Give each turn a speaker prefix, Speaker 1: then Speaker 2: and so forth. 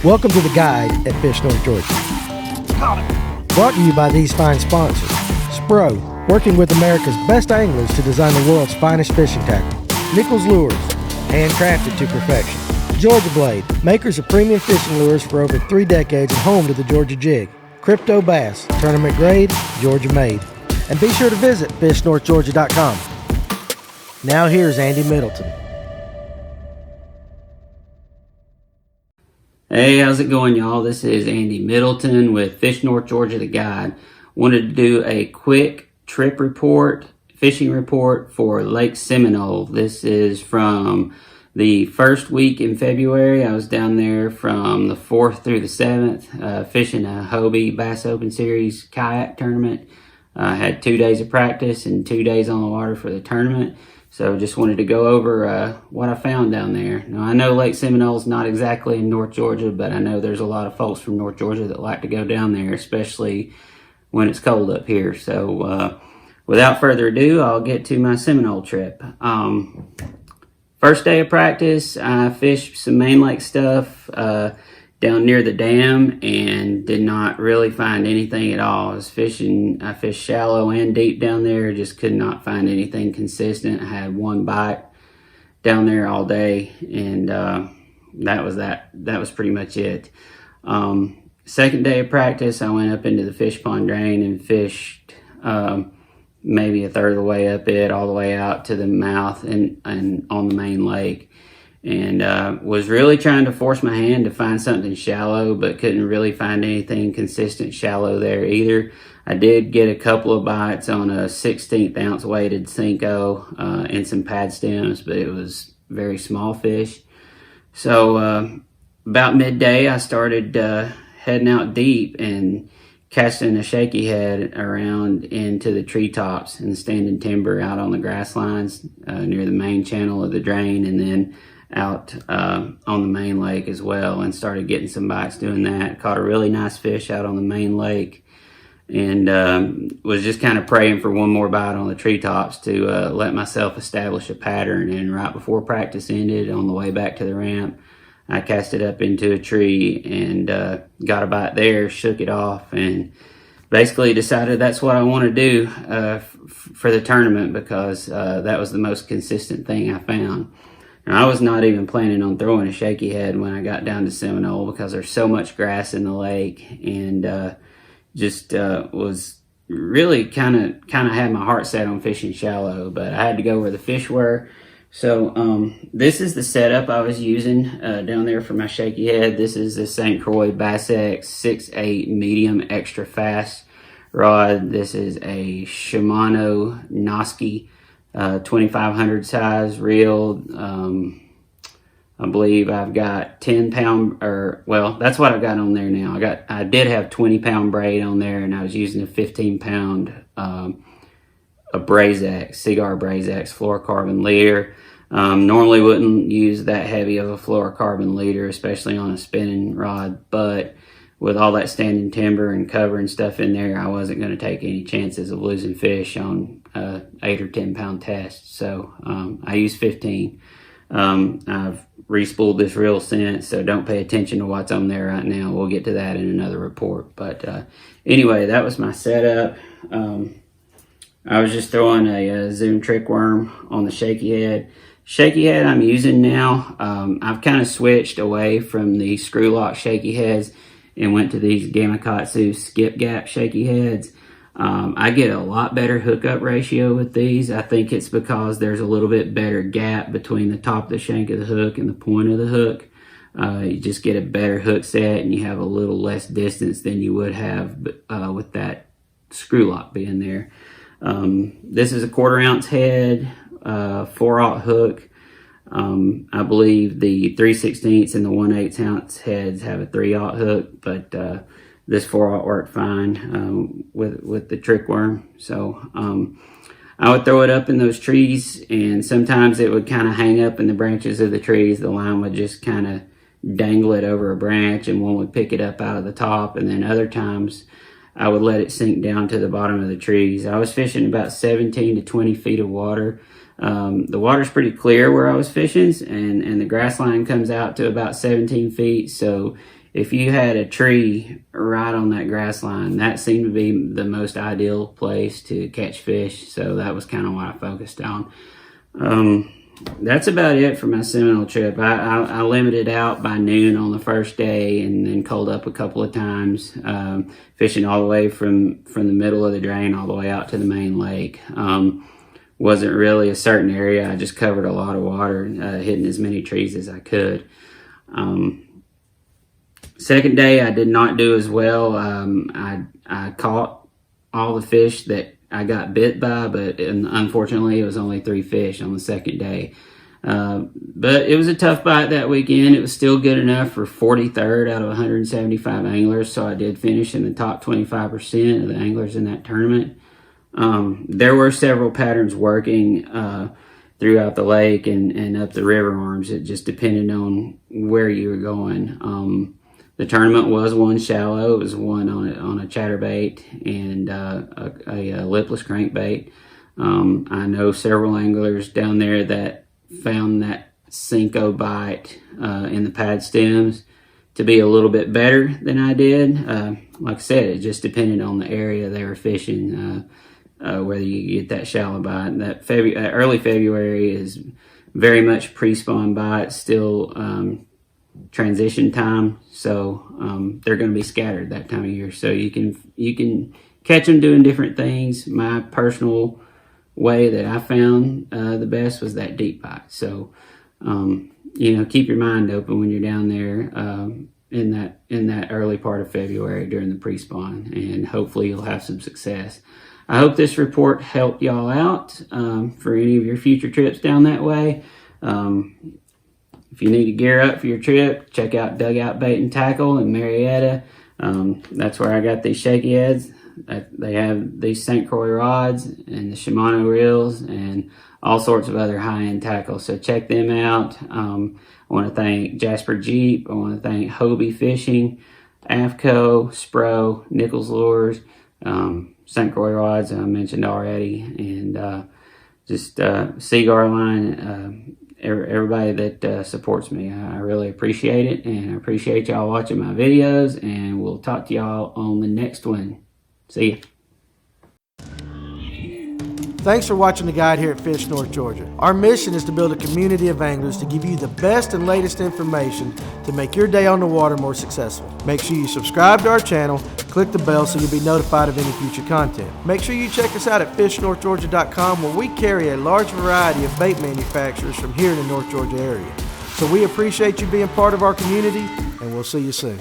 Speaker 1: Welcome to The Guide at Fish North Georgia. Brought to you by these fine sponsors. Spro, working with America's best anglers to design the world's finest fishing tackle. Nichols Lures, handcrafted to perfection. Georgia Blade, makers of premium fishing lures for over 3 decades and home to the Georgia Jig. Crypto Bass, tournament grade, Georgia made. And be sure to visit fishnorthgeorgia.com. Now here's Andy Middleton.
Speaker 2: Hey, how's it going, y'all? This is Andy Middleton with Fish North Georgia, the guide. Wanted to do a quick trip report, fishing report for Lake Seminole. This is from the first week in February. I was down there from the 4th through the 7th, fishing a Hobie Bass Open Series kayak tournament. I had 2 days of practice and 2 days on the water for the tournament. So just wanted to go over what I found down there. Now, I know Lake Seminole is not exactly in North Georgia, but I know there's a lot of folks from North Georgia that like to go down there, especially when it's cold up here. So without further ado, I'll get to my Seminole trip. First day of practice, I fished some main lake stuff down near the dam and did not really find anything at all. I fished shallow and deep down there, just could not find anything consistent. I had one bite down there all day, and that was pretty much it. Second day of practice, I went up into the fish pond drain and fished maybe a third of the way up it, all the way out to the mouth and on the main lake. And was really trying to force my hand to find something shallow, but couldn't really find anything consistent shallow there either. I did get a couple of bites on a 1/16 ounce weighted Cinco and some pad stems, but it was very small fish. So about midday, I started heading out deep and casting a shaky head around into the treetops and standing timber out on the grass lines near the main channel of the drain, and then out on the main lake as well, and started getting some bites doing that. Caught a really nice fish out on the main lake, and was just kind of praying for one more bite on the treetops to let myself establish a pattern. And right before practice ended, on the way back to the ramp, I cast it up into a tree and got a bite there, shook it off, and basically decided that's what I want to do for the tournament, because that was the most consistent thing I found. Now, I was not even planning on throwing a shaky head when I got down to Seminole, because there's so much grass in the lake, and just was really kind of had my heart set on fishing shallow, but I had to go where the fish were. So this is the setup I was using down there for my shaky head. This is the St. Croix Bass X 6/8 medium extra fast rod. This is a Shimano Noski 2500 size reel. I believe I've got 10-pound, or well, that's what I've got on there now. I did have 20-pound braid on there, and I was using a 15-pound a Brazex, Cigar Brazex fluorocarbon leader. Normally wouldn't use that heavy of a fluorocarbon leader, especially on a spinning rod, but with all that standing timber and cover and stuff in there, I wasn't going to take any chances of losing fish on 8 or 10-pound test. So I used 15. I've re-spooled this reel since, so don't pay attention to what's on there right now. We'll get to that in another report. But anyway, that was my setup. I was just throwing a Zoom trick worm on the shaky head. Shaky head I'm using now, I've kind of switched away from the screw lock shaky heads and went to these Gamakatsu skip gap shaky heads. I get a lot better hookup ratio with these. I think it's because there's a little bit better gap between the top of the shank of the hook and the point of the hook. You just get a better hook set, and you have a little less distance than you would have with that screw lock being there. This is a 1/4 ounce head, 4/0 hook. I believe the 3/16 and the 1/8 ounce heads have a 3/0 hook, but this 4/0 worked fine with the trick worm. So I would throw it up in those trees, and sometimes it would kind of hang up in the branches of the trees. The line would just kind of dangle it over a branch, and one would pick it up out of the top. And then other times I would let it sink down to the bottom of the trees. I was fishing about 17 to 20 feet of water. The water's pretty clear where I was fishing, and the grass line comes out to about 17 feet. So if you had a tree right on that grass line, that seemed to be the most ideal place to catch fish. So that was kind of what I focused on. That's about it for my Seminole trip. I limited out by noon on the first day, and then cold up a couple of times, fishing all the way from the middle of the drain all the way out to the main lake. Wasn't really a certain area. I just covered a lot of water, hitting as many trees as I could. Second day, I did not do as well. I caught all the fish that I got bit by, but unfortunately, it was only 3 fish on the second day. But it was a tough bite that weekend. It was still good enough for 43rd out of 175 anglers, so I did finish in the top 25% of the anglers in that tournament. There were several patterns working throughout the lake and up the river arms. It just depended on where you were going. The tournament was one shallow. It was one on a chatterbait and a lipless crankbait. I know several anglers down there that found that Cinco bite in the pad stems to be a little bit better than I did. Like I said, it just depended on the area they were fishing, whether you get that shallow bite. That early February is very much pre-spawn bite, still transition time, so they're going to be scattered that time of year. So you can catch them doing different things. My personal way that I found the best was that deep bite. So keep your mind open when you're down there in that early part of February during the pre-spawn, and hopefully you'll have some success. I hope this report helped y'all out for any of your future trips down that way. If you need to gear up for your trip, check out Dugout Bait and Tackle in Marietta. That's where I got these shaky heads. They have these St. Croix rods and the Shimano reels and all sorts of other high-end tackle. So check them out. I want to thank Jasper Jeep. I want to thank Hobie Fishing, AFCO, Spro, Nichols Lures, St. Croix rods I mentioned already, and just Cigar Line. Everybody that supports me. I really appreciate it, and I appreciate y'all watching my videos, and we'll talk to y'all on the next one. See ya.
Speaker 1: Thanks for watching the guide here at Fish North Georgia. Our mission is to build a community of anglers to give you the best and latest information to make your day on the water more successful. Make sure you subscribe to our channel, click the bell so you'll be notified of any future content. Make sure you check us out at fishnorthgeorgia.com, where we carry a large variety of bait manufacturers from here in the North Georgia area. So we appreciate you being part of our community, and we'll see you soon.